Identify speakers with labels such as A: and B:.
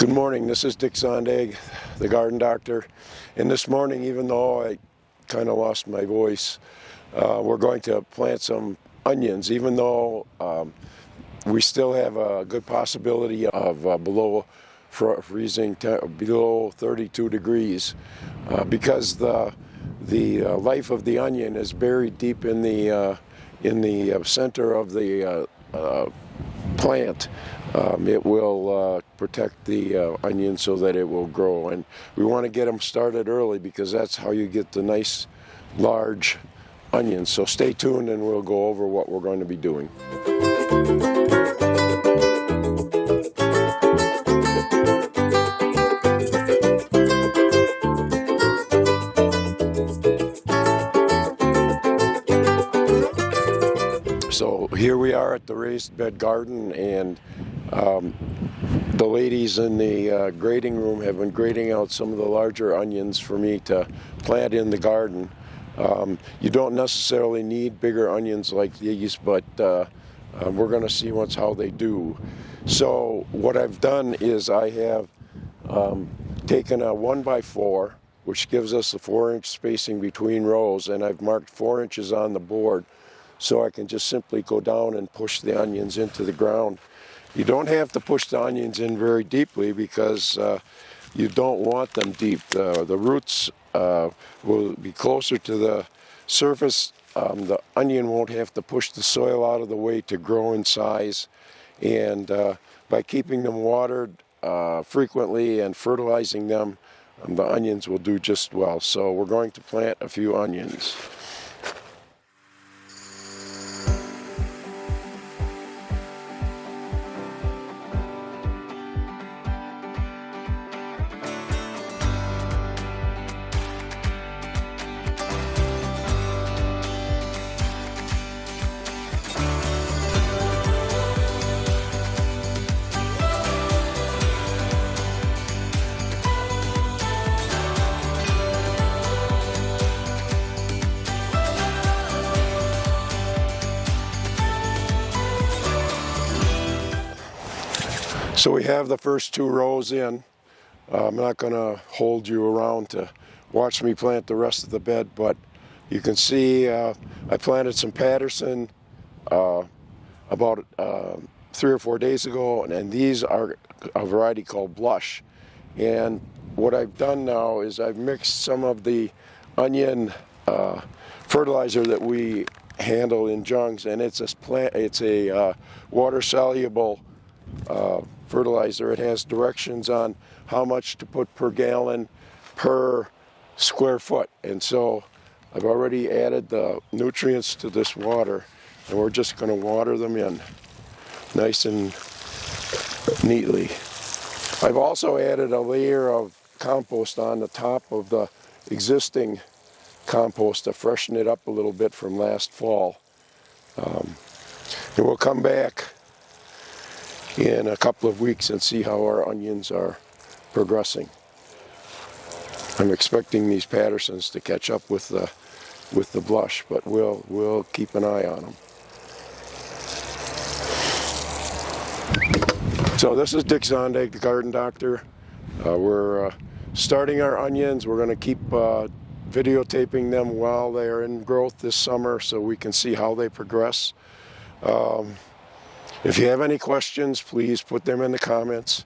A: Good morning, this is Dick Zondag, the garden doctor. And this morning, even though I kind of lost my voice, we're going to plant some onions, even though we still have a good possibility of below freezing, below 32 degrees, because the life of the onion is buried deep in the center of the plant. It will protect the onion so that it will grow, and we want to get them started early because that's how you get the nice large onions. So stay tuned and we'll go over what we're going to be doing. So here we are at the raised bed garden, and the ladies in the grading room have been grading out some of the larger onions for me to plant in the garden. You don't necessarily need bigger onions like these, but we're going to see how they do. So what I've done is I have taken a 1x4, which gives us a 4-inch spacing between rows, and I've marked 4 inches on the board so I can just simply go down and push the onions into the ground. You don't have to push the onions in very deeply because you don't want them deep. The roots will be closer to the surface. The onion won't have to push the soil out of the way to grow in size. And by keeping them watered frequently and fertilizing them, the onions will do just well. So we're going to plant a few onions. So we have the first 2 rows in. I'm not going to hold you around to watch me plant the rest of the bed, but you can see I planted some Patterson about 3 or 4 days ago, and these are a variety called Blush. And what I've done now is I've mixed some of the onion fertilizer that we handle in jungs, and it's a water-soluble fertilizer. It has directions on how much to put per gallon per square foot, and so I've already added the nutrients to this water, and we're just going to water them in nice and neatly. I've also added a layer of compost on the top of the existing compost to freshen it up a little bit from last fall. And we'll come back in a couple of weeks and see how our onions are progressing. I'm expecting these Pattersons to catch up with the Blush, but we'll keep an eye on them. So this is Dick Zondag, the garden doctor. We're starting our onions. We're going to keep videotaping them while they are in growth this summer so we can see how they progress. If you have any questions, please put them in the comments.